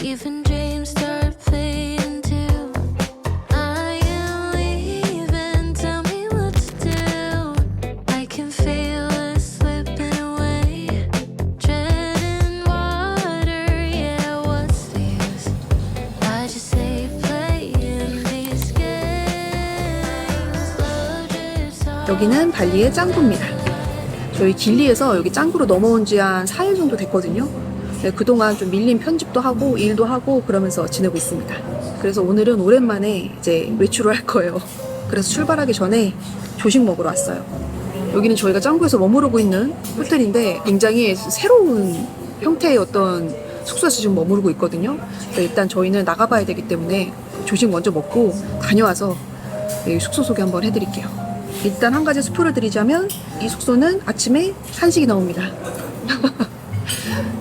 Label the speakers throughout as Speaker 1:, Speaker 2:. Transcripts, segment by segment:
Speaker 1: Even dreams start fading too. I am leaving, tell me what to do. I can feel us slipping away, treading water, yeah, what's the use? I just say playing these games. Love drifts off.
Speaker 2: 여기는 발리의 짱구입니다. 저희 길리에서 여기 짱구로 넘어온 지 한 4일 정도 됐거든요. 네, 그동안 좀 밀린 편집도 하고 일도 하고 그러면서 지내고 있습니다. 그래서 오늘은 오랜만에 이제 외출을 할 거예요. 그래서 출발하기 전에 조식 먹으러 왔어요. 여기는 저희가 짱구에서 머무르고 있는 호텔인데 굉장히 새로운 형태의 어떤 숙소에서 지금 머무르고 있거든요. 그래서 일단 저희는 나가봐야 되기 때문에 조식 먼저 먹고 다녀와서 여기 숙소 소개 한번 해드릴게요. 일단 한 가지 스포를 드리자면 이 숙소는 아침에 한식이 나옵니다.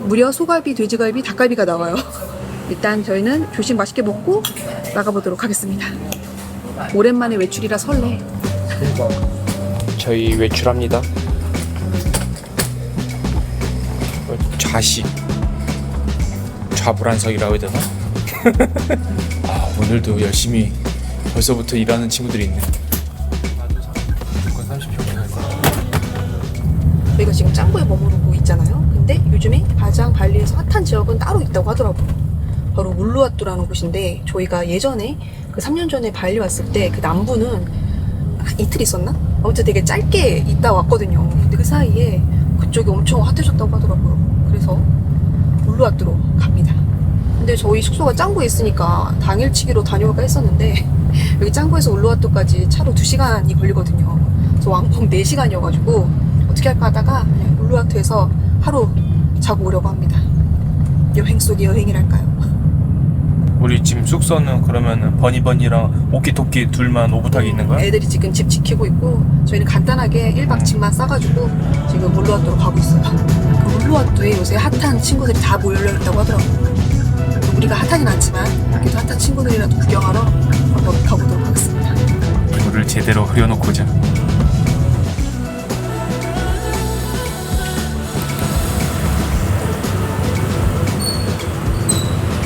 Speaker 2: 무려 소갈비, 돼지갈비, 닭갈비가 나와요. 일단 저희는 조식 맛있게 먹고 나가보도록 하겠습니다. 오랜만에 외출이라 설레.
Speaker 3: 저희 외출합니다. 좌식 좌불안석이라고 해야 되나? 아, 오늘도 열심히 벌써부터 일하는 친구들이 있네.
Speaker 2: 저희가 지금 짱구에 머무르고 있잖아요. 근데 요즘에 가장 발리에서 핫한 지역은 따로 있다고 하더라고요. 바로 울루와뚜라는 곳인데 저희가 예전에 그 3년 전에 발리 왔을 때 그 남부는 한 이틀 있었나? 아무튼 되게 짧게 있다 왔거든요. 근데 그 사이에 그쪽이 엄청 핫해졌다고 하더라고요. 그래서 울루와뚜로 갑니다. 근데 저희 숙소가 짱구에 있으니까 당일치기로 다녀올까 했었는데 여기 짱구에서 울루와뚜까지 차로 2시간이 걸리거든요. 그래서 왕복 4시간이어가지고 어떻게 할까 하다가 그냥 울루와뚜에서 하루 자고 오려고 합니다. 여행 속의 여행이랄까요.
Speaker 3: 우리 지금 숙소는 그러면은 버니버니랑 오키토키 둘만 오붓하게 있는 거야?
Speaker 2: 애들이 지금 집 지키고 있고 저희는 간단하게 1박 집만 싸가지고 지금 울루와뚜로 가고 있어요. 그 울루와뚜에 요새 핫한 친구들이 다 모여있다고 하더라고요. 우리가 핫하진 않지만 그래도 핫한 친구들이라도 구경하러 한번 가보도록 하겠습니다.
Speaker 3: 얼굴을 제대로 흐려놓고자.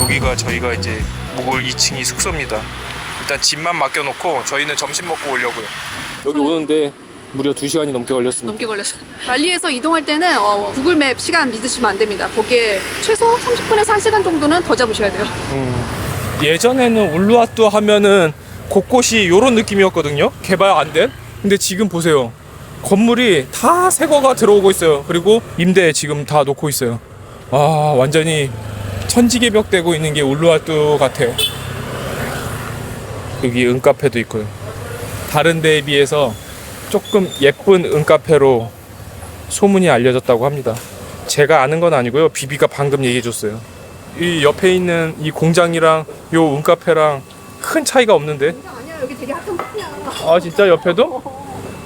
Speaker 3: 여기가 저희가 이제 묵을 2층이 숙소입니다. 일단 집만 맡겨놓고 저희는 점심 먹고 오려고요. 여기 오는데 무려 2시간이 넘게 걸렸습니다.
Speaker 2: 넘게 걸렸어요. 발리에서 이동할 때는 구글맵 시간 믿으시면 안 됩니다. 거기에 최소 30분에서 1시간 정도는 더 잡으셔야 돼요.
Speaker 3: 예전에는 울루와뚜 하면은 곳곳이 이런 느낌이었거든요. 개발 안 된. 근데 지금 보세요. 건물이 다 새거가 들어오고 있어요. 그리고 임대 지금 다 놓고 있어요. 아, 완전히 천지개벽되고 있는 게 울루와뚜 같아요. 여기 은카페도 있고요. 다른 데에 비해서 조금 예쁜 은카페로 소문이 알려졌다고 합니다. 제가 아는 건 아니고요. 비비가 방금 얘기해줬어요. 이 옆에 있는 이 공장이랑 요 은카페랑 큰 차이가 없는데.
Speaker 2: 아니야, 여기 되게 핫한 곳이야.
Speaker 3: 아, 진짜 옆에도?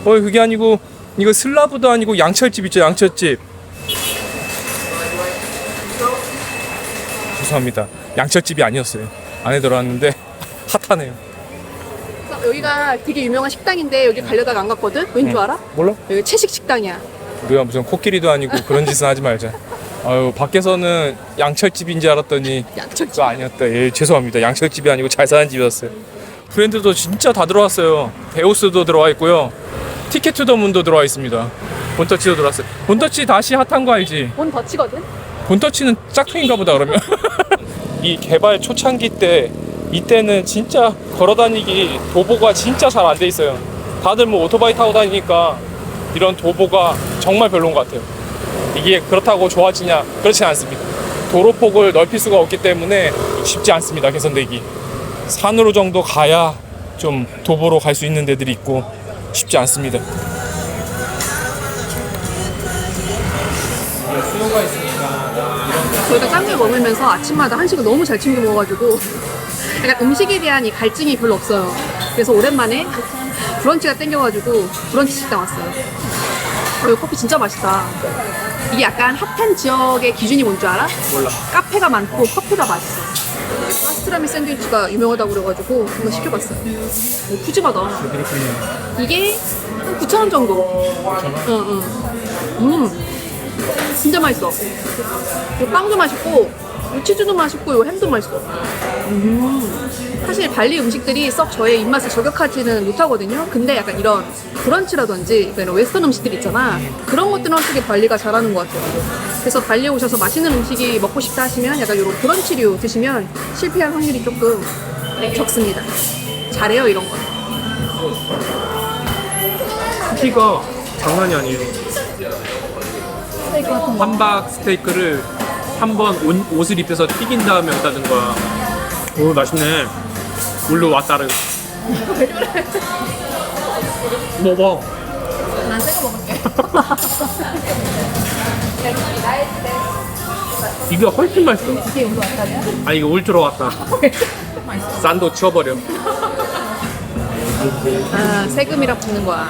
Speaker 3: 그게 아니고 이거 슬라브도 아니고 양철집 있죠, 양철집. 죄송합니다. 양철집이 아니었어요. 안에 들어왔는데 핫하네요.
Speaker 2: 여기가 되게 유명한 식당인데 여기 가려다가 안 갔거든? 왠 줄 알아?
Speaker 3: 몰라?
Speaker 2: 여기 채식 식당이야.
Speaker 3: 우리가 무슨 코끼리도 아니고 그런 짓은 하지 말자. 아유, 밖에서는 양철집인 줄 알았더니
Speaker 2: 양철집.
Speaker 3: 그거 아니었다. 예, 죄송합니다. 양철집이 아니고 잘 사는 집이었어요. 브랜드도 진짜 다 들어왔어요. 베오스도 들어와 있고요. 티켓 투 더 문도 들어와 있습니다. 본터치도 들어왔어요. 본터치 다시 핫한 거 알지?
Speaker 2: 본 더치거든?
Speaker 3: 본터치는 짝퉁인가 보다 그러면. 이 개발 초창기 때 이때는 진짜 걸어다니기 도보가 진짜 잘 안 돼 있어요. 다들 뭐 오토바이 타고 다니니까 이런 도보가 정말 별로인 것 같아요. 이게 그렇다고 좋아지냐? 그렇지 않습니다. 도로폭을 넓힐 수가 없기 때문에 쉽지 않습니다. 개선되기. 산으로 정도 가야 좀 도보로 갈 수 있는 데들이 있고 쉽지 않습니다. 수요가 있으니까
Speaker 2: 저희가 짱구에 머물면서 아침마다 한식을 너무 잘 챙겨 먹어가지고 약간 음식에 대한 이 갈증이 별로 없어요. 그래서 오랜만에 브런치가 땡겨가지고 브런치 식당 왔어요. 여기 커피 진짜 맛있다. 이게 약간 핫한 지역의 기준이 뭔 줄 알아?
Speaker 3: 몰라.
Speaker 2: 카페가 많고 커피가 맛있어. 파스트라미 샌드위치가 유명하다고 그래가지고 한번 시켜봤어요. 오, 푸짐하다. 이게 한 9,000원 정도. 9,000원? 진짜 맛있어. 그리고 빵도 맛있고 이 치즈도 맛있고 이 햄도 맛있어. 사실 발리 음식들이 썩 저의 입맛을 저격하지는 못하거든요. 근데 약간 이런 브런치라든지 이런 웨스턴 음식들 있잖아. 그런 것들은 확실히 발리가 잘하는 것 같아요. 그래서 발리에 오셔서 맛있는 음식이 먹고 싶다 하시면 약간 이런 브런치류 드시면 실패할 확률이 조금 적습니다. 잘해요 이런 거.
Speaker 3: 크기가 장난이 아니에요. 함박 스테이크를 한번 옷을 입혀서 튀긴 다음에 온다는 거야. 오, 맛있네. 물로 왔다르. 먹어.
Speaker 2: 난 새거 먹을게.
Speaker 3: 이게 훨씬 맛있어.
Speaker 2: 이게 우리 왔다냐?
Speaker 3: 아, 이거 올 들어왔다. 싼도 치워버려.
Speaker 2: 아, 세금이라 붙는 거야.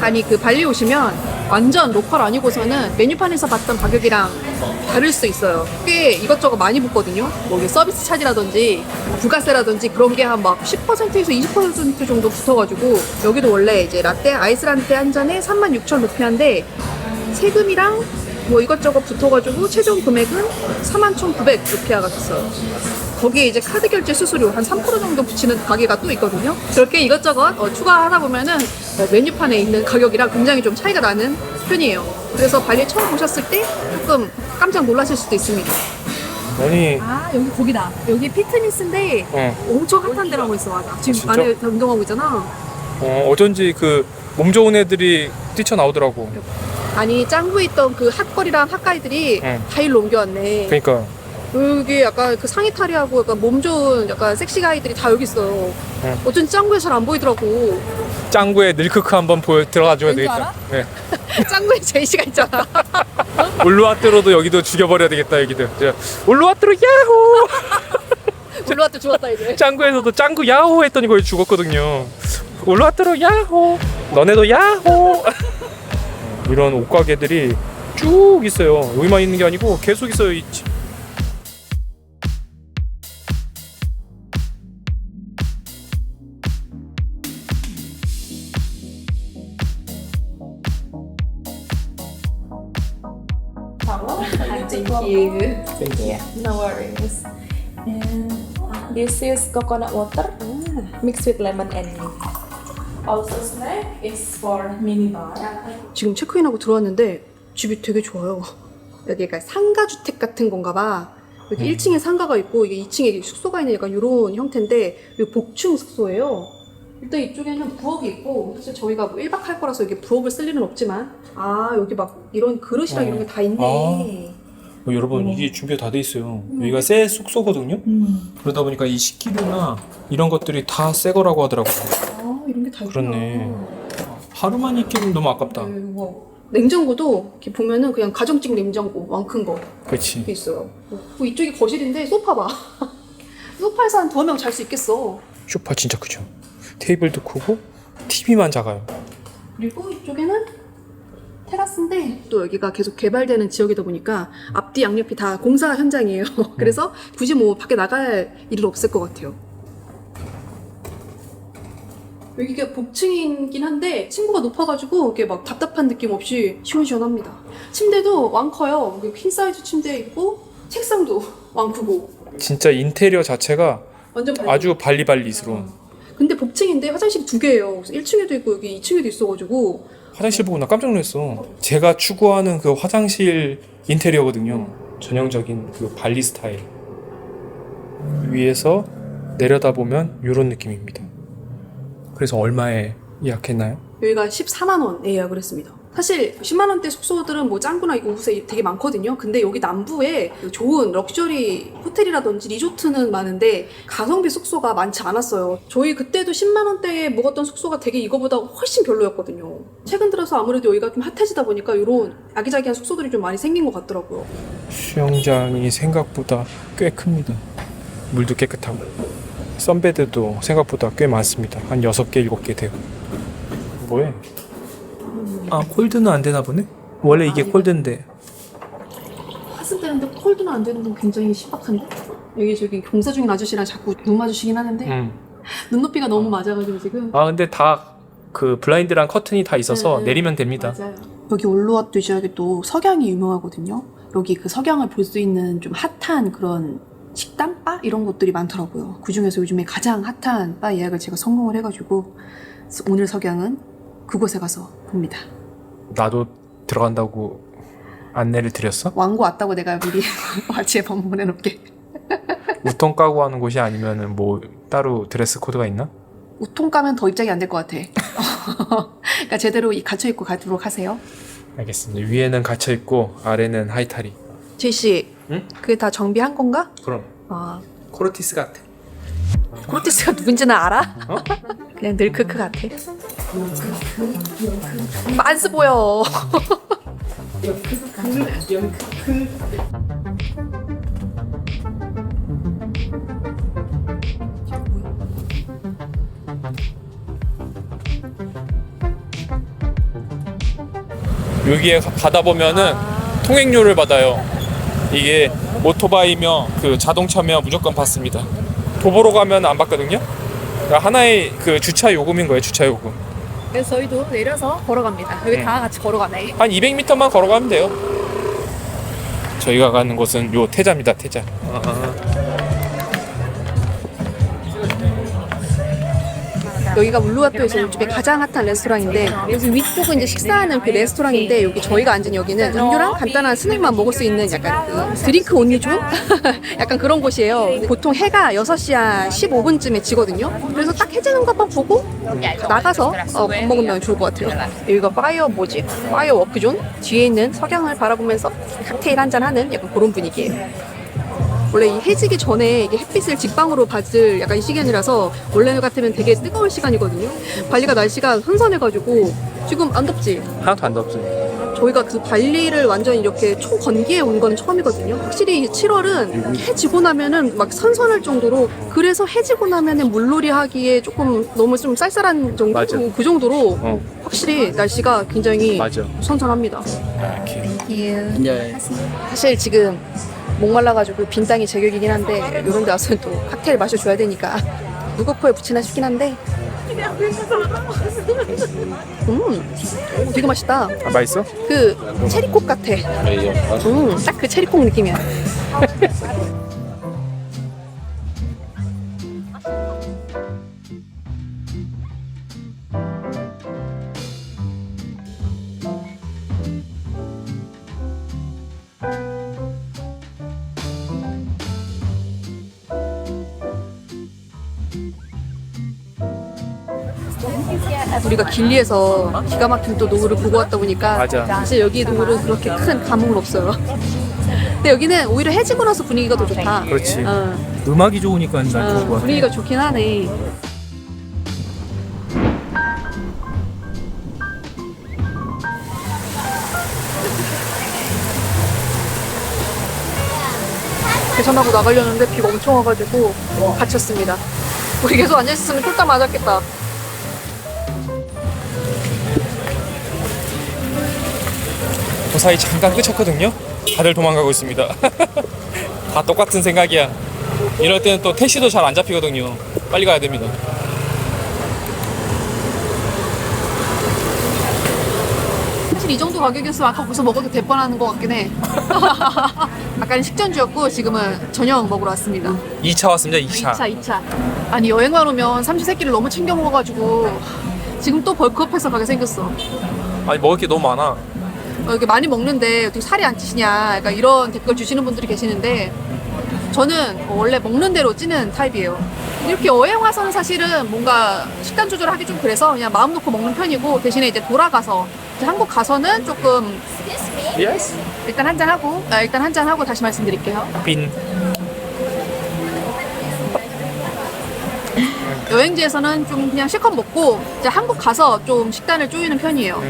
Speaker 2: 아니 그 발리 오시면 완전 로컬 아니고서는 메뉴판에서 봤던 가격이랑 다를 수 있어요. 꽤 이것저것 많이 붙거든요. 뭐 이게 서비스 차지라든지 부가세라든지 그런 게 한 막 10%에서 20% 정도 붙어가지고 여기도 원래 이제 라떼 아이스 라떼 한 잔에 36,000루피아인데 세금이랑 뭐 이것저것 붙어가지고 최종 금액은 41,900루피아가 됐어요. 거기에 이제 카드 결제 수수료 한 3% 정도 붙이는 가게가 또 있거든요. 그렇게 이것저것 추가하다 보면은 메뉴판에 있는 가격이랑 굉장히 좀 차이가 나는 편이에요. 그래서 발리 처음 오셨을 때 조금 깜짝 놀라실 수도 있습니다.
Speaker 3: 아니,
Speaker 2: 아 여기 거기다. 여기 피트니스인데 엄청 핫한 데라고 있어. 맞아. 지금
Speaker 3: 진짜?
Speaker 2: 안에 다 운동하고 있잖아.
Speaker 3: 어쩐지 그 몸 좋은 애들이 뛰쳐나오더라고.
Speaker 2: 아니 짱구에 있던 그 핫걸이랑 핫가이들이 다 일로 옮겨왔네.
Speaker 3: 그러니까.
Speaker 2: 여기 약간 그 상의 탈의하고 약간 몸 좋은 약간 섹시 가이들이 다 여기 있어요. 어쩐지 짱구에 잘 안 보이더라고.
Speaker 3: 짱구의 늘크크 한번 들어가줘야
Speaker 2: 왠지
Speaker 3: 되겠다.
Speaker 2: 알아?
Speaker 3: 네.
Speaker 2: 짱구에 제이씨가 있잖아.
Speaker 3: 울루와트로도 여기도 죽여버려야 되겠다, 여기도. 울루와트로 야호!
Speaker 2: 올라왔다 죽었다 이제.
Speaker 3: 짱구에서도 짱구 야호 했더니 거의 죽었거든요. 울루와트로 야호! 너네도 야호! 이런 옷가게들이 쭉 있어요. 여기만 있는 게 아니고 계속 있어요.
Speaker 4: Thank you. Yeah, no worries. And this is coconut water mixed with lemon and mint. Also snack is for mini bar.
Speaker 2: 지금 체크인하고 들어왔는데 집이 되게 좋아요. 여기가 상가주택 같은 건가 봐. 여기 1층에 상가가 있고 이게 2층에 숙소가 있는 약간 이런 형태인데 여기 복층 숙소예요. 일단 이쪽에는 부엌이 있고 사실 저희가 뭐 1박 할 거라서 여기 부엌을 쓸 일은 없지만 아 여기 막 이런 그릇이랑 이런 게 다 있네.
Speaker 3: 여러분 이게 준비가 다 돼 있어요. 여기가 새 숙소거든요. 그러다 보니까 이 식기류나 이런 것들이 다 새 거라고 하더라고요.
Speaker 2: 아 이런 게 다 있구나.
Speaker 3: 그렇네. 하루만 있기는 너무 아깝다.
Speaker 2: 냉장고도 이렇게 보면은 그냥 가정식 냉장고 왕 큰 거
Speaker 3: 그렇지.
Speaker 2: 이렇게 있어요. 이쪽이 거실인데 소파 봐. 소파에서 한 2명 잘 수 있겠어.
Speaker 3: 소파 진짜 크죠. 테이블도 크고 TV만 작아요.
Speaker 2: 그리고 이쪽에는 테라스인데 또 여기가 계속 개발되는 지역이다 보니까 앞뒤 양옆이 다 공사 현장이에요. 그래서 굳이 뭐 밖에 나갈 일은 없을 것 같아요. 여기가 복층이긴 한데 층고가 높아가지고 이게 막 답답한 느낌 없이 시원시원합니다. 침대도 왕 커요. 여기 퀸 사이즈 침대 있고 책상도 왕 크고
Speaker 3: 진짜 인테리어 자체가
Speaker 2: 완전 발리.
Speaker 3: 아주 발리발리스러운.
Speaker 2: 근데 복층인데 화장실이 2개예요. 1층에도 있고 여기 2층에도 있어가지고
Speaker 3: 화장실 보고 나 깜짝 놀랐어. 제가 추구하는 그 화장실 인테리어거든요. 전형적인 그 발리 스타일. 위에서 내려다보면 이런 느낌입니다. 그래서 얼마에 예약했나요?
Speaker 2: 여기가 14만 원에 예약을 했습니다. 사실 10만 원대 숙소들은 뭐 짱구나 이곳에 되게 많거든요. 근데 여기 남부에 좋은 럭셔리 호텔이라든지 리조트는 많은데 가성비 숙소가 많지 않았어요. 저희 그때도 10만 원대에 묵었던 숙소가 되게 이거보다 훨씬 별로였거든요. 최근 들어서 아무래도 여기가 좀 핫해지다 보니까 이런 아기자기한 숙소들이 좀 많이 생긴 것 같더라고요.
Speaker 3: 수영장이 생각보다 꽤 큽니다. 물도 깨끗하고 선베드도 생각보다 꽤 많습니다. 한 6개, 7개 돼요. 뭐해? 아, 콜드는 안 되나 보네? 원래 이게 콜드인데.
Speaker 2: 핫은 되는데 콜드는 안 되는 건 굉장히 신박한데? 여기 저기 공사 중인 아저씨랑 자꾸 눈 마주치긴 하는데 눈높이가 너무 맞아가지고 지금.
Speaker 3: 아, 근데 다 그 블라인드랑 커튼이 다 있어서 내리면 됩니다.
Speaker 2: 맞아요. 여기 올루와트 지역이 또 석양이 유명하거든요. 여기 그 석양을 볼 수 있는 좀 핫한 그런 식당? 바? 이런 곳들이 많더라고요. 그 중에서 요즘에 가장 핫한 바 예약을 제가 성공을 해가지고 오늘 석양은 그곳에 가서 봅니다.
Speaker 3: 나도 들어간다고 안내를 드렸어?
Speaker 2: 왕고 왔다고 내가 미리 와치에 보내놓게.
Speaker 3: 우통 까고 하는 곳이 아니면은 뭐 따로 드레스 코드가 있나?
Speaker 2: 우통 까면 더 입장이 안 될 것 같아. 그러니까 제대로 갇혀 입고 가도록 하세요.
Speaker 3: 알겠습니다. 위에는 갇혀 있고 아래는 하이타리.
Speaker 2: 제이 씨,
Speaker 3: 응?
Speaker 2: 그게 다 정비한 건가?
Speaker 3: 그럼
Speaker 2: 아,
Speaker 3: 코르티스 같아.
Speaker 2: 코르티스가 누군지는 알아?
Speaker 3: 어?
Speaker 2: 그냥 늘 크크 같아. 만스 보여.
Speaker 3: 여기에 가다 보면은 통행료를 받아요. 이게 오토바이며 그 자동차며 무조건 받습니다. 도보로 가면 안 받거든요. 그러니까 하나의 그 주차 요금인 거예요. 주차 요금.
Speaker 2: 그래서 저희도 내려서 걸어갑니다. 여기 다 같이 걸어가네.
Speaker 3: 한 200m만 걸어가면 돼요. 저희가 가는 곳은 요 태자입니다. 태자.
Speaker 2: 여기가 울루와토에서 요즘에 가장 핫한 레스토랑인데 여기 위쪽은 이제 식사하는 그 레스토랑인데 여기 저희가 앉은 여기는 음료랑 간단한 스낵만 먹을 수 있는 약간 그 드링크 온리 존? 약간 그런 곳이에요. 보통 해가 6시 한 15분쯤에 지거든요. 그래서 딱 해지는 것만 보고 나가서 밥 먹으면 좋을 것 같아요. 여기가 파이어 워크존? 뒤에 있는 석양을 바라보면서 칵테일 한잔하는 약간 그런 분위기예요. 원래 이 해지기 전에 이게 햇빛을 직방으로 받을 약간 이 시간이라서 원래 같으면 되게 뜨거울 시간이거든요. 발리가 날씨가 선선해가지고 지금 안 덥지?
Speaker 3: 하나도 안 덥습니다.
Speaker 2: 저희가 그 발리를 완전 이렇게 초건기에 온 거는 처음이거든요. 확실히 7월은 해 지고 나면은 막 선선할 정도로 그래서 해 지고 나면은 물놀이 하기에 조금 너무 좀 쌀쌀한 정도?
Speaker 3: 맞아.
Speaker 2: 그 정도로 확실히 날씨가 굉장히
Speaker 3: 맞아.
Speaker 2: 선선합니다.
Speaker 3: 이렇게.
Speaker 2: 사실 지금 목말라가지고 빈땅이 제격이긴 한데 이런 데 와서는 또 칵테일 마셔줘야 되니까 누구 코에 붙이나 싶긴 한데 되게 맛있다.
Speaker 3: 아, 맛있어?
Speaker 2: 그 체리콕 같아. 딱 그 체리콕 느낌이야. 우리가 길리에서 기가 막힌 또 노을을 보고 왔다 보니까
Speaker 3: 맞아.
Speaker 2: 사실 여기 노을은 그렇게 큰 감흥은 없어요. 근데 여기는 오히려 해지고 나서 분위기가 더 좋다.
Speaker 3: 그렇지. 음악이 좋으니까 난 좋은 것 같아.
Speaker 2: 분위기가 좋긴 하네. 계산하고 나가려는데 비가 엄청 와가지고 갇혔습니다. 우리 계속 앉아있었으면 쫄딱 맞았겠다.
Speaker 3: 무사히 잠깐 그쳤거든요. 다들 도망가고 있습니다. 다 똑같은 생각이야. 이럴 때는 또 택시도 잘 안 잡히거든요. 빨리 가야 됩니다.
Speaker 2: 사실 이 정도 가격이었으면 아까 벌써 먹어도 될 뻔하는 것 같긴 해. 아까는 식전주였고 지금은 저녁 먹으러 왔습니다.
Speaker 3: 2차 왔습니다. 2차.
Speaker 2: 2차. 아니 여행만 오면 삼시세끼를 너무 챙겨 먹어가지고 지금 또 벌크업해서 가게 생겼어.
Speaker 3: 아니 먹을 게 너무 많아.
Speaker 2: 이렇게 많이 먹는데 어떻게 살이 안 찌시냐 약간 이런 댓글 주시는 분들이 계시는데 저는 원래 먹는 대로 찌는 타입이에요. 이렇게 여행 와서는 사실은 뭔가 식단 조절하기 좀 그래서 그냥 마음 놓고 먹는 편이고 대신에 이제 돌아가서 이제 한국 가서는 조금
Speaker 3: Yes.
Speaker 2: 일단 한잔하고 다시 말씀드릴게요.
Speaker 3: 빈.
Speaker 2: 여행지에서는 좀 그냥 실컷 먹고 이제 한국 가서 좀 식단을 조이는 편이에요.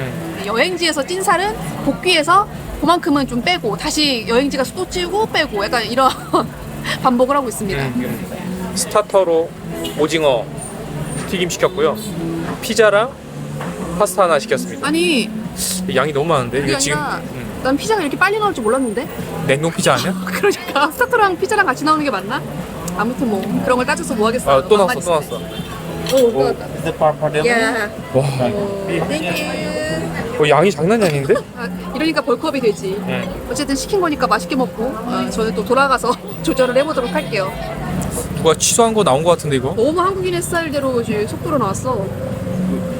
Speaker 2: 여행지에서 찐 살은 복귀해서 그만큼은 좀 빼고 다시 여행지 가서 또 찌고 빼고 약간 이런 반복을 하고 있습니다.
Speaker 3: 스타터로 오징어 튀김 시켰고요. 피자랑 파스타 하나 시켰습니다.
Speaker 2: 아니
Speaker 3: 양이 너무 많은데
Speaker 2: 그게
Speaker 3: 이거 지금
Speaker 2: 아니라 난 피자가 이렇게 빨리 나올 줄 몰랐는데.
Speaker 3: 냉동 피자 아니야?
Speaker 2: 그러니까 스타터랑 피자랑 같이 나오는 게 맞나? 아무튼 뭐 그런 걸 따져서 뭐 하겠어.
Speaker 3: 아, 또 나왔어.
Speaker 2: 또 나왔다. 야.
Speaker 3: 와,
Speaker 2: 땡큐.
Speaker 3: 양이 장난이 아닌데?
Speaker 2: 이러니까 벌크업이 되지. 어쨌든 시킨 거니까 맛있게 먹고 저는 또 돌아가서 조절을 해보도록 할게요.
Speaker 3: 누가 취소한 거 나온 거 같은데 이거?
Speaker 2: 너무 한국인의 스타일대로 이제 속도로 나왔어.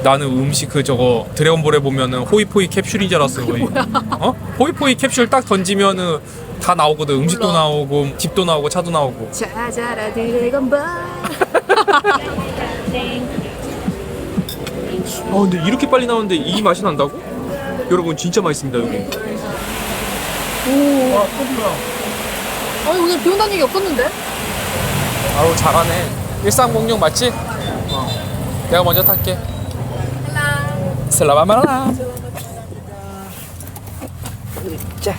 Speaker 3: 나는 음식 그 저거 드래곤볼에 보면은 호이포이 캡슐인 줄 알았어. 거의. 어? 호이포이 캡슐 딱 던지면은 다 나오거든. 음식도
Speaker 2: 몰라.
Speaker 3: 나오고 집도 나오고 차도 나오고.
Speaker 2: 자자라 드래곤볼.
Speaker 3: 근데 이렇게 빨리 나오는데 이 맛이 난다고? 여러분 진짜 맛있습니다 여기.
Speaker 2: 오.
Speaker 3: 와 소리야.
Speaker 2: 아니 오늘 비 온다는 얘기 없었는데?
Speaker 3: 아우 잘하네. 1306 맞지? 내가 먼저 탈게. 슬라바마라.
Speaker 2: 자.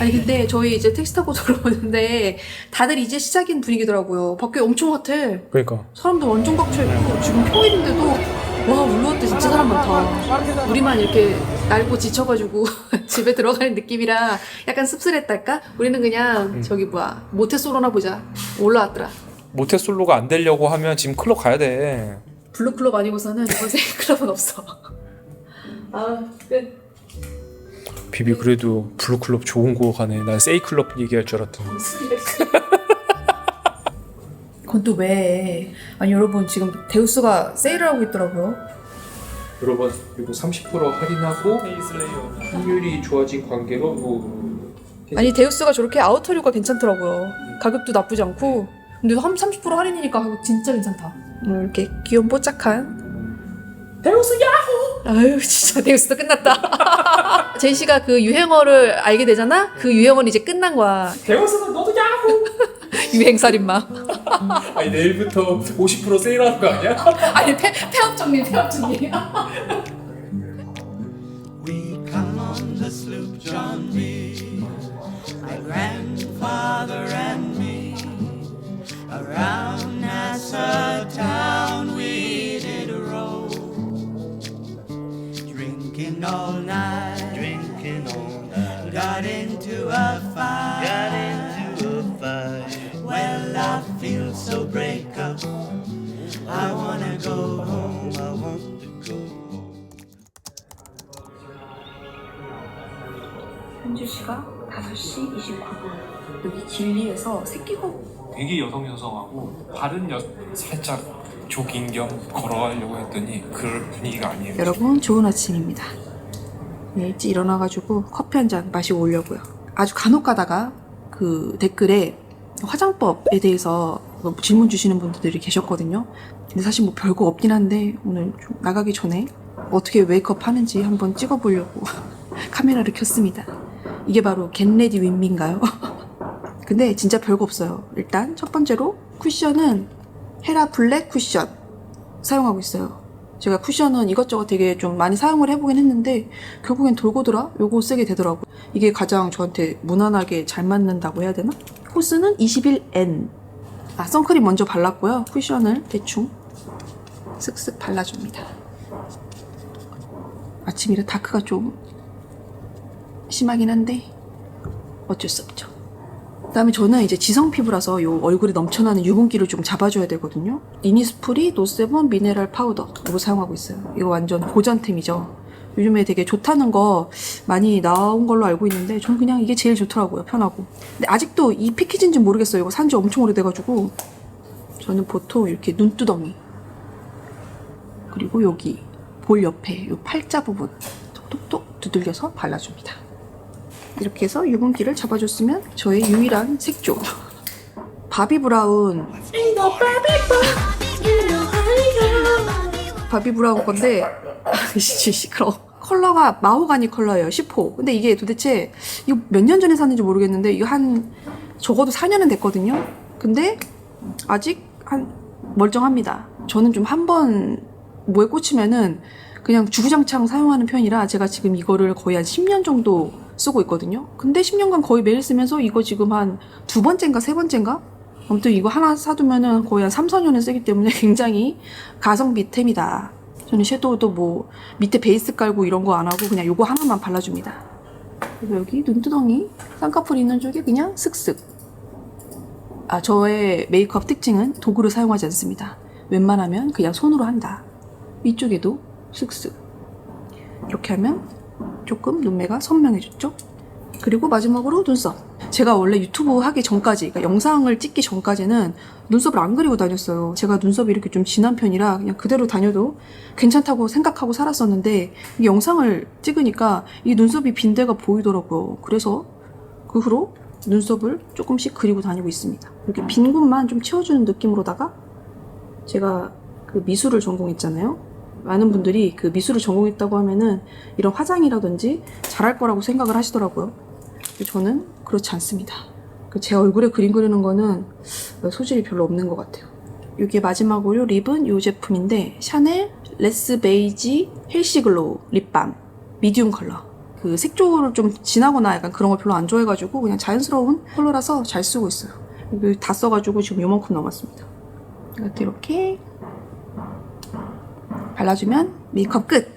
Speaker 2: 아니 근데 저희 이제 택시 타고 들어오는데 다들 이제 시작인 분위기더라고요. 밖에 엄청 핫해.
Speaker 3: 그러니까.
Speaker 2: 사람들 완전 꽉차있고 지금 평일인데도 와 울루와트 진짜 사람 많다. 우리만 이렇게 날고 지쳐가지고 집에 들어가는 느낌이라 약간 씁쓸했달까? 우리는 그냥 저기 뭐야 모태솔로나 보자. 올라왔더라.
Speaker 3: 모태솔로가 안 되려고 하면 지금 클럽 가야 돼.
Speaker 2: 블루클럽 아니고서는 이번 세이클럽은 없어. 아 끝.
Speaker 3: 비비 그래도 블루클럽 좋은 거 가네. 난 세이클럽 얘기할 줄 알았더니.
Speaker 2: 그건 또 왜? 아니 여러분 지금 데우스가 세일을 하고 있더라고요.
Speaker 3: 여러분 이거 30% 할인하고 환율이 좋아진 관계로
Speaker 2: 아니 데우스가 저렇게 아우터류가 괜찮더라고요. 가격도 나쁘지 않고 근데 30% 할인이니까 가격 진짜 괜찮다. 이렇게 귀여운 뽀짝한 데우스 야호! 아유 진짜 데우스도 끝났다. 제이씨가 그 유행어를 알게 되잖아? 그 유행어는 이제 끝난 거야.
Speaker 3: 데우스는 너도 야호!
Speaker 2: 유행살인마.
Speaker 3: 아니 내일부터 50% 세일하는 거 아니야?
Speaker 2: 아니 폐업정리.
Speaker 5: We come on the sloop John B. My grandfather and me. Around Nassau town we did roll. Drinking all night. Got into a fight. Well, I feel so break up. I wanna go home. I want to go home.
Speaker 2: 현주시가 5시 29분 여기 길리에서 새끼고
Speaker 3: 되게 여성하고 다른 살짝 조깅 겸 걸어가려고 했더니 그럴 분위기가 아니에요.
Speaker 2: 여러분 좋은 아침입니다. 네, 일찍 일어나가지고 커피 한 잔 마시고 오려고요. 아주 간혹 가다가 그 댓글에 화장법에 대해서 질문 주시는 분들이 계셨거든요. 근데 사실 뭐 별거 없긴 한데 오늘 좀 나가기 전에 어떻게 메이크업 하는지 한번 찍어보려고 카메라를 켰습니다. 이게 바로 겟레디 윈미인가요? 근데 진짜 별거 없어요. 일단 첫 번째로 쿠션은 헤라 블랙 쿠션 사용하고 있어요. 제가 쿠션은 이것저것 되게 좀 많이 사용을 해보긴 했는데 결국엔 돌고돌아 요거 쓰게 되더라고요. 이게 가장 저한테 무난하게 잘 맞는다고 해야 되나? 호스는 21N. 선크림 먼저 발랐고요. 쿠션을 대충 쓱쓱 발라줍니다. 아침이라 다크가 좀 심하긴 한데 어쩔 수 없죠. 그다음에 저는 이제 지성 피부라서 요 얼굴에 넘쳐나는 유분기를 좀 잡아줘야 되거든요. 이니스프리 노세븐 미네랄 파우더 이거 사용하고 있어요. 이거 완전 고전템이죠. 요즘에 되게 좋다는 거 많이 나온 걸로 알고 있는데 저는 그냥 이게 제일 좋더라고요. 편하고. 근데 아직도 이 패키지인지 모르겠어요. 이거 산지 엄청 오래돼가지고 저는 보통 이렇게 눈두덩이 그리고 여기 볼 옆에 요 팔자 부분 톡톡톡 두들겨서 발라줍니다. 이렇게 해서 유분기를 잡아줬으면 저의 유일한 색조 바비 브라운 바비 브라운 건데 시끄러워. 컬러가 마호가니 컬러예요. 10호. 근데 이게 도대체 이거 몇 년 전에 샀는지 모르겠는데 이거 한 적어도 4년은 됐거든요. 근데 아직 한 멀쩡합니다. 저는 좀 한 번 뭐에 꽂히면은 그냥 주구장창 사용하는 편이라 제가 지금 이거를 거의 한 10년 정도 쓰고 있거든요. 근데 10년간 거의 매일 쓰면서 이거 지금 한 2번째인가 3번째인가? 아무튼 이거 하나 사두면은 거의 한 3, 4년을 쓰기 때문에 굉장히 가성비템이다. 저는 섀도우도 뭐 밑에 베이스 깔고 이런 거 안 하고 그냥 요거 하나만 발라줍니다. 그리고 여기 눈두덩이 쌍꺼풀 있는 쪽에 그냥 슥슥. 저의 메이크업 특징은 도구를 사용하지 않습니다. 웬만하면 그냥 손으로 한다. 위쪽에도 슥슥. 이렇게 하면 조금 눈매가 선명해졌죠? 그리고 마지막으로 눈썹. 제가 원래 유튜브 하기 전까지, 그러니까 영상을 찍기 전까지는 눈썹을 안 그리고 다녔어요. 제가 눈썹이 이렇게 좀 진한 편이라 그냥 그대로 다녀도 괜찮다고 생각하고 살았었는데 이 영상을 찍으니까 이 눈썹이 빈데가 보이더라고요. 그래서 그 후로 눈썹을 조금씩 그리고 다니고 있습니다. 이렇게 빈 곳만 좀 채워주는 느낌으로다가 제가 그 미술을 전공했잖아요. 많은 분들이 그 미술을 전공했다고 하면은 이런 화장이라든지 잘할 거라고 생각을 하시더라고요. 근데 저는 그렇지 않습니다. 제 얼굴에 그림 그리는 거는 소질이 별로 없는 것 같아요. 이게 마지막으로 립은 이 제품인데 샤넬 레스 베이지 헬시 글로우 립밤 미디움 컬러. 그 색조를 좀 진하거나 약간 그런 걸 별로 안 좋아해가지고 그냥 자연스러운 컬러라서 잘 쓰고 있어요. 이거 다 써가지고 지금 요만큼 남았습니다. 이렇게 발라주면 메이크업 끝!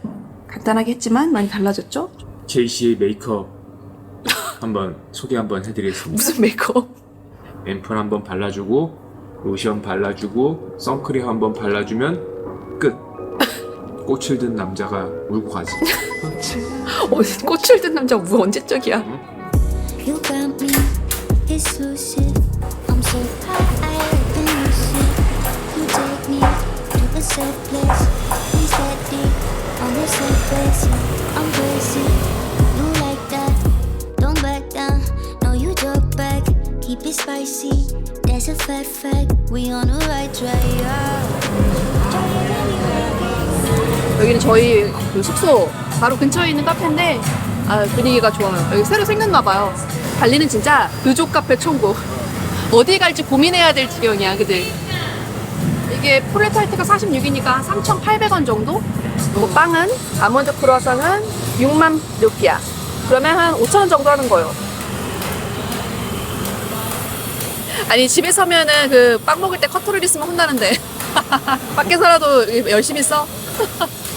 Speaker 2: 간단하게 했지만 많이 달라졌죠?
Speaker 6: 제이씨의 메이크업 한번 소개 한번 해드리겠습니다.
Speaker 2: 무슨 메이크업?
Speaker 6: 앰플 한번 발라주고 로션 발라주고 선크림 한번 발라주면 끝. 꽃을 든 남자가 울고 가지.
Speaker 2: 꽃을 든 남자 뭐 언제적이야?
Speaker 1: You got me, it's sushi. I'm so high in the shit. You take me to a safe place. We steady on the surface. I'm crazy, you like that. Don't back down, no you talk back. Keep it spicy, that's a fact. We on the right track.
Speaker 2: 여기는 저희 그 숙소 바로 근처에 있는 카페인데 분위기가 좋아요. 여기 새로 생겼나봐요. 발리는 진짜 부족 카페 천국. 어디 갈지 고민해야 될 지경이야, 그들. 이게 플랫화이트가 46이니까 3,800원 정도? 그리고 빵은 아몬드 크루아상은 6만 루피아. 그러면 한 5,000원 정도 하는 거예요. 아니 집에 서면은 그 빵 먹을 때 커터를 있으면 혼나는데 밖에서라도 열심히 써.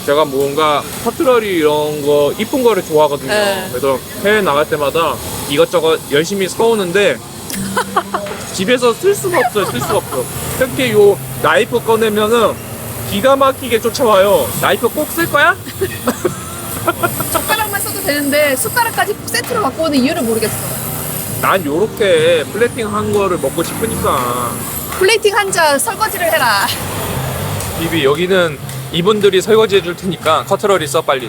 Speaker 3: 제가 뭔가 커트러리 이런 거 이쁜 거를 좋아하거든요.
Speaker 2: 네.
Speaker 3: 그래서 해외 나갈 때마다 이것저것 열심히 써오는데 집에서 쓸 수가 없어요. 쓸 수가 없어. 특히 요 나이프 꺼내면은 기가 막히게 쫓아와요. 나이프 꼭 쓸 거야?
Speaker 2: 젓가락만 써도 되는데 숟가락까지 세트로 갖고 오는 이유를 모르겠어.
Speaker 3: 난 요렇게 플레이팅 한 거를 먹고 싶으니까.
Speaker 2: 플레이팅 한자 설거지를 해라.
Speaker 3: 비비 여기는 이분들이 설거지 해줄 테니까 커트러리 써 빨리.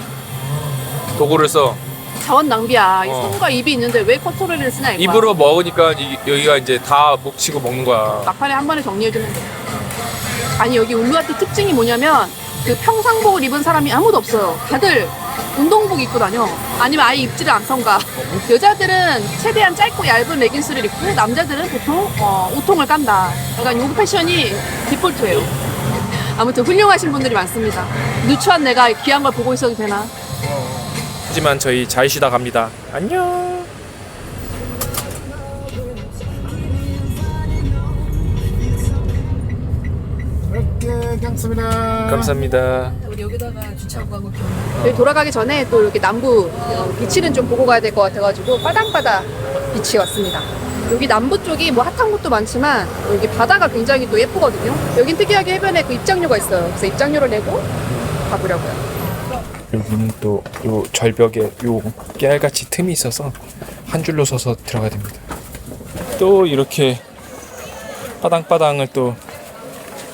Speaker 3: 도구를 써.
Speaker 2: 자원 낭비야. 이
Speaker 3: 어.
Speaker 2: 손과 입이 있는데 왜 커터리를 쓰냐 이거야.
Speaker 3: 입으로 먹으니까 여기가 이제 다 묵히고 먹는 거야.
Speaker 2: 막판에 한 번에 정리해주면 돼. 아니 여기 울루와트 특징이 뭐냐면 그 평상복을 입은 사람이 아무도 없어요. 다들 운동복 입고 다녀. 아니면 아예 입지를 않던가. 여자들은 최대한 짧고 얇은 레깅스를 입고 남자들은 보통 우통을 깐다. 그러니까 요구 패션이 디폴트예요. 아무튼 훌륭하신 분들이 많습니다. 누추한 내가 귀한 걸 보고 있어도 되나?
Speaker 3: 하지만 저희 잘 쉬다 갑니다. 안녕.
Speaker 6: 오케이, 감사합니다.
Speaker 3: 감사합니다.
Speaker 2: 우리 여기다가 주차하고 가고 여기 돌아가기 전에 또 이렇게 남부 비치는 좀 보고 가야 될 것 같아가지고 빠당바다 비치에 왔습니다. 여기 남부 쪽이 뭐 핫한 곳도 많지만 여기 바다가 굉장히 또 예쁘거든요. 여긴 특이하게 해변에 그 입장료가 있어요. 그래서 입장료를 내고 가보려고요.
Speaker 3: 여기는 또 요 절벽에 요 깨알같이 틈이 있어서 한 줄로 서서 들어가야 됩니다. 또 이렇게 빠당빠당을 또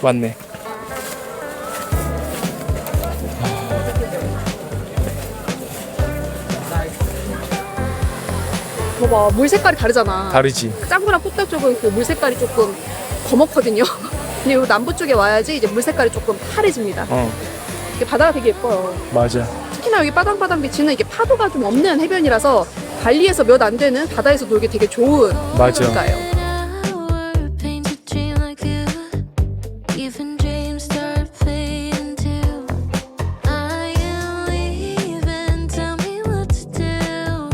Speaker 3: 왔네.
Speaker 2: 봐봐, 물 색깔이 다르잖아.
Speaker 3: 다르지.
Speaker 2: 짱구랑 뚝딱 쪽은 그 물 색깔이 조금 검었거든요. 근데 요 남부 쪽에 와야지 이제 물 색깔이 조금 파래집니다. 이게 바다가 되게 예뻐요.
Speaker 3: 맞아.
Speaker 2: 특히나 여기 빠당빠당 비치는 이게 파도가 좀 없는 해변이라서 발리에서 몇 안 되는 바다에서 놀기 되게 좋은
Speaker 3: 맞아.
Speaker 2: 해변가예요.
Speaker 1: Paint a dream like you. Even dreams start fading too. I am leaving. Tell me what to do.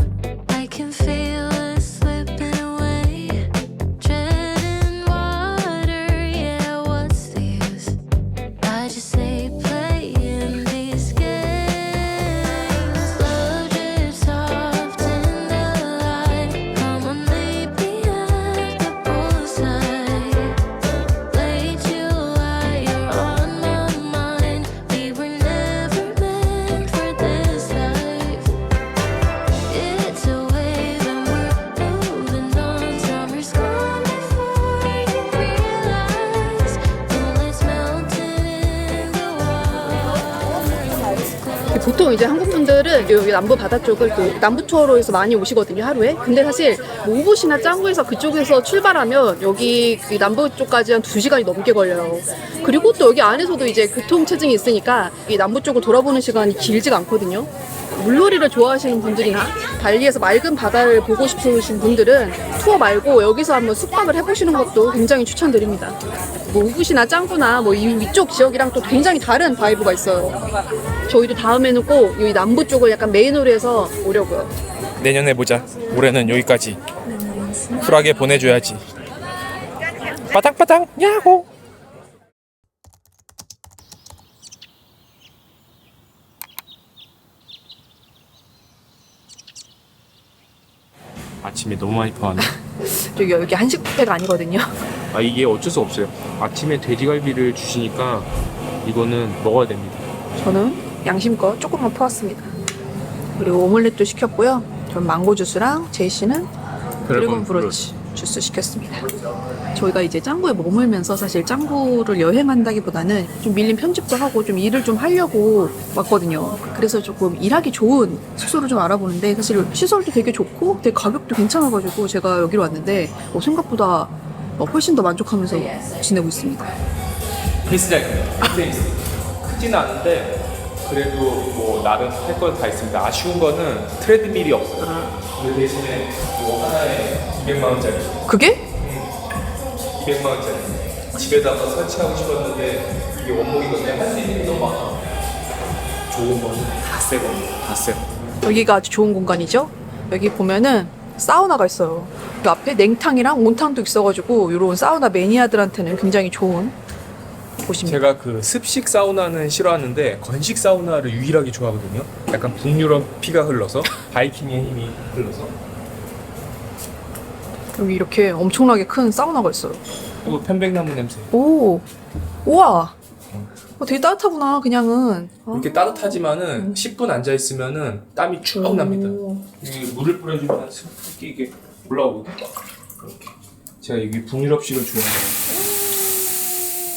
Speaker 1: I can feel it slipping away. Treading water, yeah. What's the use? I just say playing these games. Slow drip soft in the light. Come on, maybe after.
Speaker 2: 보통 이제 한국 분들은 여기 남부 바다 쪽을 또 남부 투어로 해서 많이 오시거든요, 하루에. 근데 사실 뭐 우붓이나 짱구에서 그쪽에서 출발하면 여기 그 남부 쪽까지 한 2시간이 넘게 걸려요. 그리고 또 여기 안에서도 이제 교통체증이 있으니까 이 남부 쪽을 돌아보는 시간이 길지가 않거든요. 물놀이를 좋아하시는 분들이나 발리에서 맑은 바다를 보고 싶으신 분들은 투어 말고 여기서 한번 숙박을 해보시는 것도 굉장히 추천드립니다. 뭐 우붓이나 짱구나 뭐 이쪽 지역이랑 또 굉장히 다른 바이브가 있어요. 저희도 다음에는 꼭 이 남부 쪽을 약간 메인으로 해서 오려고요.
Speaker 3: 내년에 보자. 올해는 여기까지. 쿨하게 보내줘야지. 빠당빠당 야호. 아침에 너무 많이 퍼왔네.
Speaker 2: 여기 한식 뷔페가 아니거든요.
Speaker 6: 아 이게 어쩔 수 없어요. 아침에 돼지갈비를 주시니까 이거는 먹어야 됩니다.
Speaker 2: 저는 양심껏 조금만 퍼왔습니다. 그리고 오믈렛도 시켰고요. 전 망고 주스랑 제이씨는 드래곤 브로치 주스 시켰습니다. 저희가 이제 짱구에 머물면서 사실 짱구를 여행한다기보다는 좀 밀린 편집도 하고 좀 일을 좀 하려고 왔거든요. 그래서 조금 일하기 좋은 숙소를 좀 알아보는데 사실 시설도 되게 좋고 되게 가격도 괜찮아가지고 제가 여기로 왔는데 생각보다 훨씬 더 만족하면서 지내고 있습니다.
Speaker 3: 헬스장이 크지는 않은데 그래도 뭐 나름 할 건 다 있습니다. 아쉬운 거는 트레드밀이 없어요. 그 대신에 이거 하나에 200만 원짜리.
Speaker 2: 그게?
Speaker 3: 200만 원짜리. 집에다가 설치하고 싶었는데 이게 원목이거든요. 할 수 있는 게 너무 많아. 좋은 거는 다 새 겁니다. 다 새 거.
Speaker 2: 여기가 아주 좋은 공간이죠. 여기 보면은 사우나가 있어요. 그 앞에 냉탕이랑 온탕도 있어가지고 이런 사우나 매니아들한테는 굉장히 좋은 곳입니다.
Speaker 3: 제가 그 습식 사우나는 싫어하는데 건식 사우나를 유일하게 좋아하거든요. 약간 북유럽 피가 흘러서 바이킹의 힘이 흘러서.
Speaker 2: 여기 이렇게 엄청나게 큰 사우나가 있어요.
Speaker 3: 그리고 편백나무 냄새.
Speaker 2: 오, 우와. 되게 따뜻하구나, 그냥은.
Speaker 3: 이렇게 따뜻하지만은 10분 앉아 있으면은 땀이 쭉 납니다. 여기 물을 뿌려주면 습기 이게 올라오거든요. 이렇게. 제가 여기 북유럽식을 좋아해요.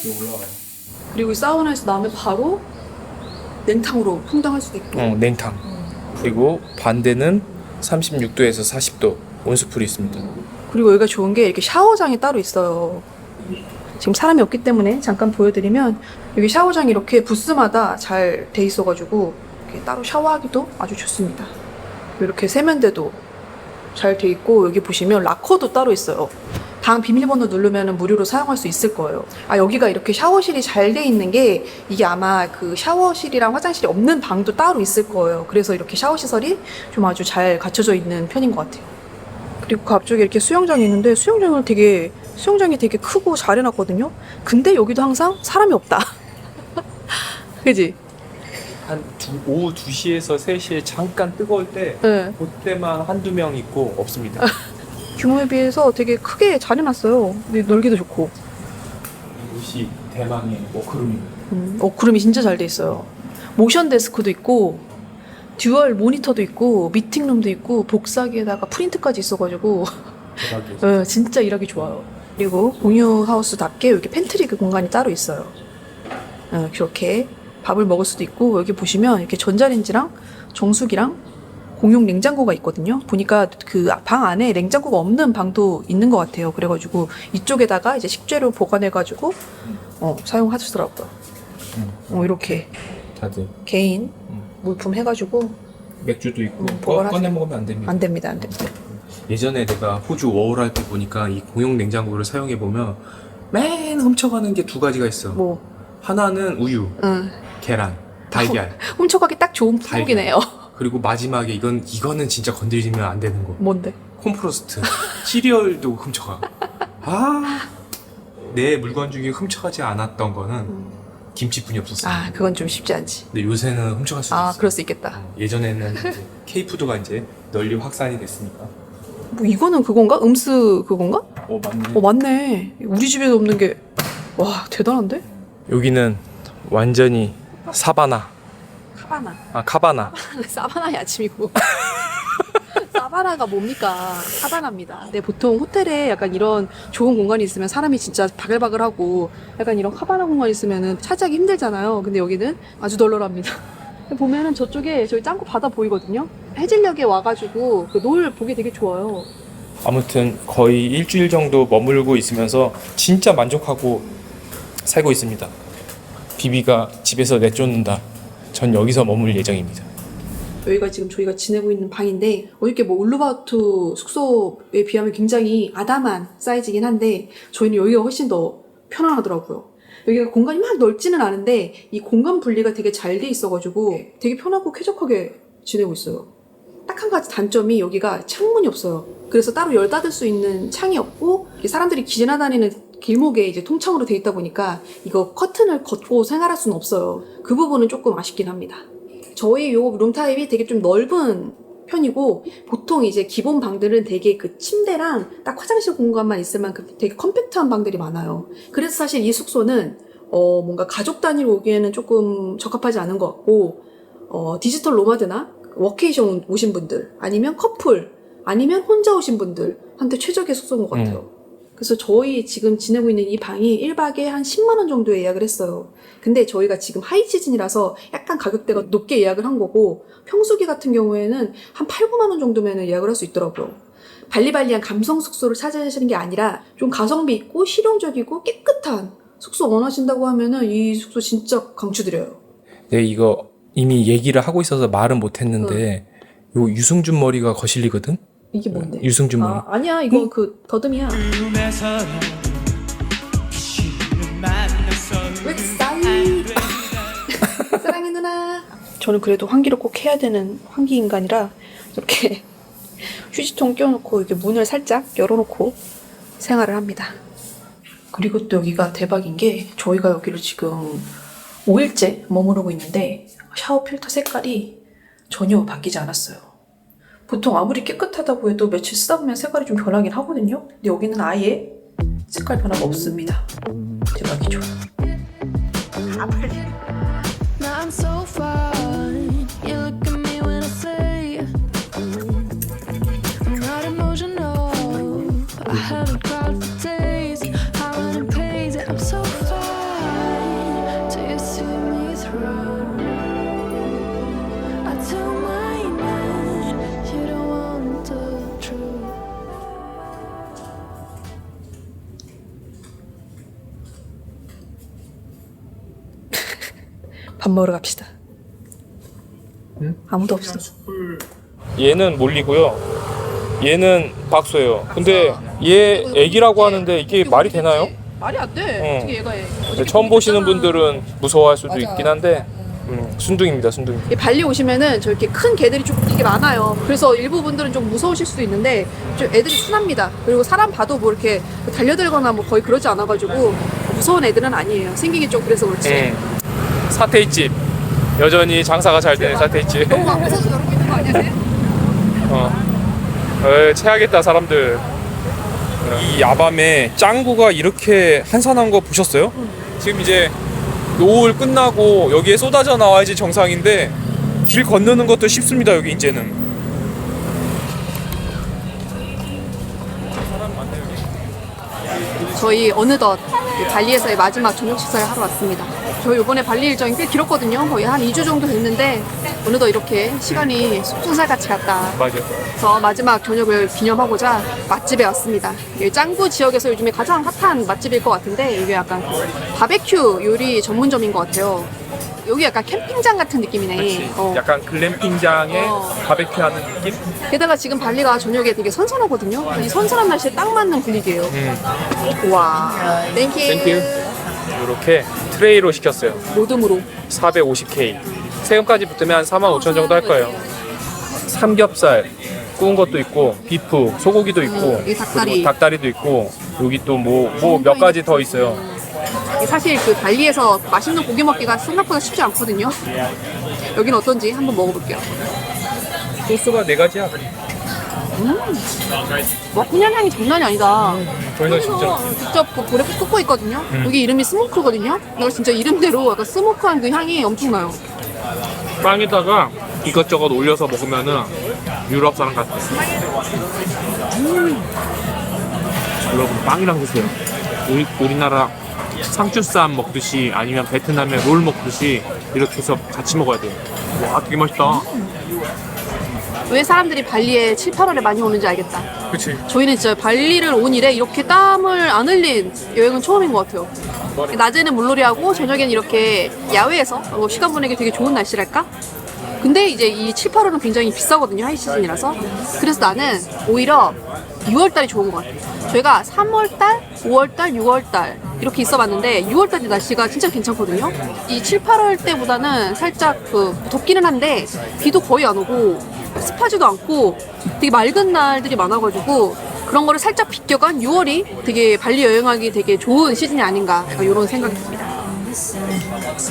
Speaker 3: 이렇게 올라와요.
Speaker 2: 그리고 이 사우나에서 나오면 바로 냉탕으로 풍덩할 수도 있고.
Speaker 3: 냉탕. 그리고 반대는 36도에서 40도 온수풀이 있습니다.
Speaker 2: 그리고 여기가 좋은 게 이렇게 샤워장이 따로 있어요. 지금 사람이 없기 때문에 잠깐 보여드리면 여기 샤워장이 이렇게 부스마다 잘 돼 있어가지고 이렇게 따로 샤워하기도 아주 좋습니다. 이렇게 세면대도 잘 돼 있고 여기 보시면 락커도 따로 있어요. 방 비밀번호 누르면 무료로 사용할 수 있을 거예요. 여기가 이렇게 샤워실이 잘 돼 있는 게 이게 아마 그 샤워실이랑 화장실이 없는 방도 따로 있을 거예요. 그래서 이렇게 샤워 시설이 좀 아주 잘 갖춰져 있는 편인 것 같아요. 그리고 그 앞쪽에 이렇게 수영장이 있는데 수영장이 되게 크고 잘 해놨거든요. 근데 여기도 항상 사람이 없다. 그지?
Speaker 3: 오후 2시에서 3시에 잠깐 뜨거울 때
Speaker 2: 네.
Speaker 3: 그때만 한두 명 있고 없습니다.
Speaker 2: 규모에 비해서 되게 크게 잘 해놨어요. 근데 놀기도 좋고.
Speaker 3: 이곳이 대망의 워크룸입니다.
Speaker 2: 구름이 진짜 잘 돼 있어요. 모션 데스크도 있고 듀얼 모니터도 있고 미팅룸도 있고 복사기에다가 프린트까지 있어가지고
Speaker 3: 대박이에요.
Speaker 2: 진짜 일하기 좋아요. 그리고 공유 하우스답게 여기 팬트리 그 공간이 따로 있어요. 그렇게 밥을 먹을 수도 있고 여기 보시면 이렇게 전자레인지랑 정수기랑 공용 냉장고가 있거든요. 보니까 그 방 안에 냉장고가 없는 방도 있는 것 같아요. 그래가지고 이쪽에다가 이제 식재료 보관해가지고 사용하시더라고요. 이렇게
Speaker 3: 다들
Speaker 2: 개인 물품 해가지고
Speaker 3: 맥주도 있고
Speaker 2: 보관하세요.
Speaker 3: 꺼내 먹으면 안 됩니다.
Speaker 2: 안 됩니다, 안 됩니다.
Speaker 3: 예전에 내가 호주 워홀 할 때 보니까 이 공용 냉장고를 사용해 보면 맨 훔쳐가는 게 두 가지가 있어.
Speaker 2: 뭐
Speaker 3: 하나는 우유, 계란, 달걀.
Speaker 2: 훔쳐가기 딱 좋은 품목이네요.
Speaker 3: 그리고 마지막에 이거는 진짜 건드리면 안 되는 거.
Speaker 2: 뭔데?
Speaker 3: 콤프로스트. 시리얼도 훔쳐가. 내 물건 중에 훔쳐가지 않았던 거는 김치뿐이 없었어요.
Speaker 2: 그건 좀 쉽지 않지.
Speaker 3: 근데 요새는 훔쳐갈 수도 있어.
Speaker 2: 그럴 수 있겠다.
Speaker 3: 예전에는 이제 K푸드가 이제 널리 확산이 됐으니까.
Speaker 2: 뭐 이거는 그건가? 음스 그건가?
Speaker 3: 맞네.
Speaker 2: 맞네. 우리 집에도 없는 게 와 대단한데?
Speaker 3: 여기는 완전히 사바나. 카바나.
Speaker 2: 사바나의 아침이고. 사바나가 뭡니까? 카바나입니다. 근데 보통 호텔에 약간 이런 좋은 공간이 있으면 사람이 진짜 바글바글하고 약간 이런 카바나 공간이 있으면 차지하기 힘들잖아요. 근데 여기는 아주 널널합니다. 보면은 저쪽에 저희 짱구 바다 보이거든요. 해질녘에 와가지고 그 노을 보기 되게 좋아요.
Speaker 3: 아무튼 거의 일주일 정도 머물고 있으면서 진짜 만족하고 살고 있습니다. 비비가 집에서 내쫓는다. 전 여기서 머물 예정입니다.
Speaker 2: 여기가 지금 저희가 지내고 있는 방인데 어저께 뭐 울루바토 숙소에 비하면 굉장히 아담한 사이즈긴 한데 저희는 여기가 훨씬 더 편안하더라고요. 여기가 공간이 막 넓지는 않은데 이 공간 분리가 되게 잘 돼 있어가지고 되게 편하고 쾌적하게 지내고 있어요. 딱 한 가지 단점이 여기가 창문이 없어요. 그래서 따로 열 닫을 수 있는 창이 없고 사람들이 지나다니는 길목에 이제 통창으로 돼 있다 보니까 이거 커튼을 걷고 생활할 수는 없어요. 그 부분은 조금 아쉽긴 합니다. 저희 요 룸 타입이 되게 좀 넓은 편이고 보통 이제 기본 방들은 되게 그 침대랑 딱 화장실 공간만 있을 만큼 되게 컴팩트한 방들이 많아요. 그래서 사실 이 숙소는 뭔가 가족 단위로 오기에는 조금 적합하지 않은 것 같고 디지털 노마드나 워케이션 오신 분들 아니면 커플 아니면 혼자 오신 분들한테 최적의 숙소인 것 같아요. 그래서 저희 지금 지내고 있는 이 방이 1박에 한 10만 원 정도에 예약을 했어요. 근데 저희가 지금 하이 시즌이라서 약간 가격대가 높게 예약을 한 거고 평수기 같은 경우에는 한 8, 9만 원 정도면 예약을 할 수 있더라고요. 발리발리한 감성 숙소를 찾으시는 게 아니라 좀 가성비 있고 실용적이고 깨끗한 숙소 원하신다고 하면은 이 숙소 진짜 강추드려요.
Speaker 3: 네, 이거 이미 얘기를 하고 있어서 말은 못했는데 요 유승준 머리가 거실리거든?
Speaker 2: 이게 뭔데?
Speaker 3: 유승준 머리.
Speaker 2: 아니야 이거 그 더듬이야. 왜 싸이? 사랑해 누나. 저는 그래도 환기를 꼭 해야 되는 환기 인간이라 이렇게 휴지통 껴놓고 이렇게 문을 살짝 열어놓고 생활을 합니다. 그리고 또 여기가 대박인 게 저희가 여기를 지금 5일째 머무르고 있는데 샤워 필터 색깔이 전혀 바뀌지 않았어요. 보통 아무리 깨끗하다고 해도 며칠 쓰다 보면 색깔이 좀 변하긴 하거든요. 근데 여기는 아예 색깔 변화가 없습니다. 대박이죠.
Speaker 1: Now I'm so fine. You look at me when I say I'm not emotional. I haven't cried for days. I wouldn't pay it. I'm so fine. Do you see me through? I don't mind it. You don't want the truth.
Speaker 2: 밥 먹으러 갑시다. 아무도 없어.
Speaker 3: 얘는 몰리고요. 얘는 박소예요. 근데 얘 애기라고 하는데 이게 말이 되나요?
Speaker 2: 말이 안 돼.
Speaker 3: 응.
Speaker 2: 어떻게 얘가 해.
Speaker 3: 근데 처음 보시는 분들은 무서워할 수도 있긴 한데 순둥입니다, 순둥이.
Speaker 2: 이 발리 오시면은 저렇게 큰 개들이 좀 되게 많아요. 그래서 일부 분들은 좀 무서우실 수도 있는데 좀 애들이 순합니다. 그리고 사람 봐도 뭐 이렇게 달려들거나 뭐 거의 그러지 않아가지고 무서운 애들은 아니에요. 생기기 좀 그래서 그렇지.
Speaker 3: 사테이집 여전히 장사가 잘 되는 사테이집.
Speaker 2: 너무 앞에서 저렇게 있는 거 아니야, 쟤?
Speaker 3: 체하겠다 사람들. 이 야밤에 짱구가 이렇게 한산한 거 보셨어요? 지금 이제 노을 끝나고 여기에 쏟아져 나와야지 정상인데 길 건너는 것도 쉽습니다. 여기 이제는.
Speaker 2: 저희 어느덧 발리에서의 마지막 저녁 식사를 하러 왔습니다. 저희 이번에 발리 일정이 꽤 길었거든요. 거의 한 2주 정도 됐는데 어느덧 이렇게 시간이 속순살같이 갔다.
Speaker 3: 맞아요.
Speaker 2: 그래서 마지막 저녁을 기념하고자 맛집에 왔습니다. 이게 짱구 지역에서 요즘에 가장 핫한 맛집일 것 같은데 이게 약간 바베큐 요리 전문점인 것 같아요. 여기 약간 캠핑장 같은 느낌이네.
Speaker 3: 약간 글램핑장에 바베큐 하는 느낌?
Speaker 2: 게다가 지금 발리가 저녁에 되게 선선하거든요. 이 선선한 날씨에 딱 맞는 분위기예요. 와, 땡큐.
Speaker 3: 땡큐. 이렇게 트레이로 시켰어요.
Speaker 2: 모듬으로.
Speaker 3: 450K. 세금까지 붙으면 한 45,000 정도 할 거예요. 삼겹살 구운 것도 있고 비프 소고기도 있고
Speaker 2: 여기 닭다리.
Speaker 3: 그리고 닭다리도 있고 여기 또 뭐 몇 가지 더 있어요.
Speaker 2: 사실 그 발리에서 맛있는 고기 먹기가 생각보다 쉽지 않거든요. 여기는 어떤지 한번 먹어볼게요.
Speaker 3: 소스가 4가지야.
Speaker 2: 훈연 향이 장난이 아니다.
Speaker 3: 저희가 진짜
Speaker 2: 여기서 직접 그 불에 굽고 있거든요. 여기 이름이 스모크거든요. 이거 진짜 이름대로 약간 스모크한 그 향이 엄청나요.
Speaker 3: 빵에다가 이것저것 올려서 먹으면은 유럽 사람 같아. 여러분 빵이랑 드세요. 우리나라 상추쌈 먹듯이 아니면 베트남의 롤 먹듯이 이렇게 해서 같이 먹어야 돼요. 와, 되게 맛있다.
Speaker 2: 왜 사람들이 발리에 7, 8월에 많이 오는지 알겠다.
Speaker 3: 그치.
Speaker 2: 저희는 진짜 발리를 온 이래 이렇게 땀을 안 흘린 여행은 처음인 것 같아요. 낮에는 물놀이하고 저녁에는 이렇게 야외에서 시간 보내기 되게 좋은 날씨랄까? 근데 이제 이 7, 8월은 굉장히 비싸거든요. 하이 시즌이라서. 그래서 나는 오히려 6월달이 좋은 것 같아요. 저희가 3월달, 5월달, 6월달 이렇게 있어봤는데 6월달 날씨가 진짜 괜찮거든요. 이 7, 8월 때보다는 살짝 덥기는 한데 비도 거의 안 오고 습하지도 않고 되게 맑은 날들이 많아가지고 그런 거를 살짝 비껴간 6월이 되게 발리 여행하기 되게 좋은 시즌이 아닌가 이런 생각이 듭니다.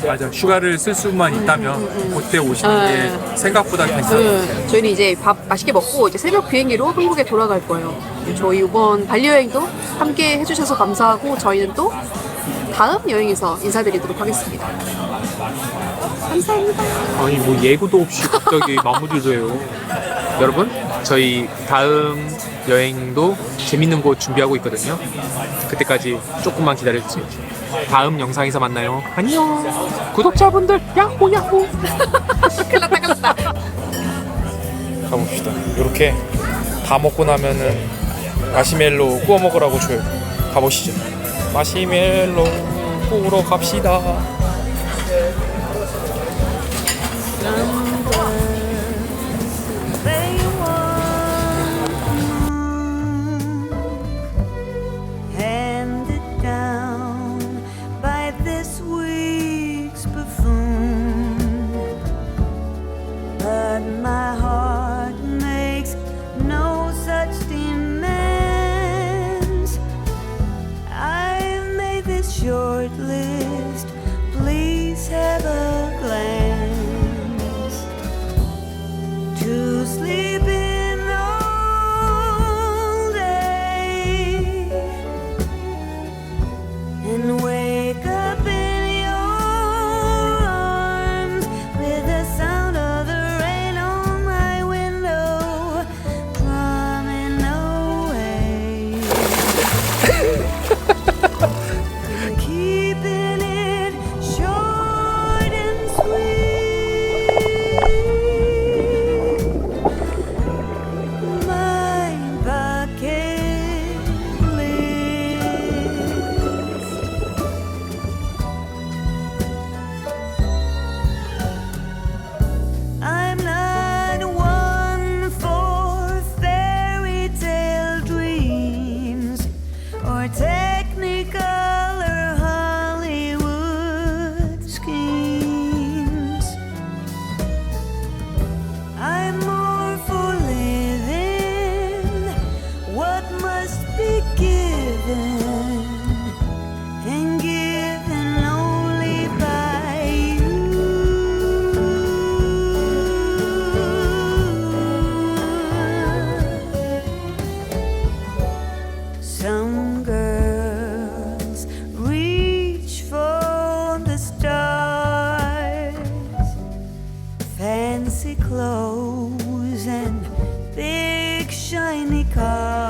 Speaker 3: 맞아. 휴가를 쓸 수만 있다면 그때 오시는 게 생각보다 괜찮아요.
Speaker 2: 저희는 이제 밥 맛있게 먹고 이제 새벽 비행기로 한국에 돌아갈 거예요. 저희 이번 발리 여행도 함께 해주셔서 감사하고 저희는 또 다음 여행에서 인사드리도록 하겠습니다. 감사합니다.
Speaker 6: 아니 뭐 예고도 없이 갑자기 마무리를 해요. 여러분 저희 다음 여행도 재밌는 곳 준비하고 있거든요. 그때까지 조금만 기다려주세요. 다음 영상에서 만나요. 안녕. 구독자분들 야호 야호.
Speaker 2: 큰일 났다.
Speaker 3: 가봅시다. 이렇게 다 먹고 나면은 마시멜로 구워 먹으라고 줘요. 가보시죠. 마시멜로 구우러 갑시다.
Speaker 5: Handed down by this week's buffoon, but my heart makes no such demands. I've made this short list, please have a glance. To sleep in all day and wake up in your arms with the sound of the rain on my window drumming away. And keeping it short and sweet. My bucket list. I'm not one for fairy tale dreams or technicolor Hollywood schemes. I'm more for living what must be given and given only by you. Some girls reach for the stars, fancy clothes and big shiny cars.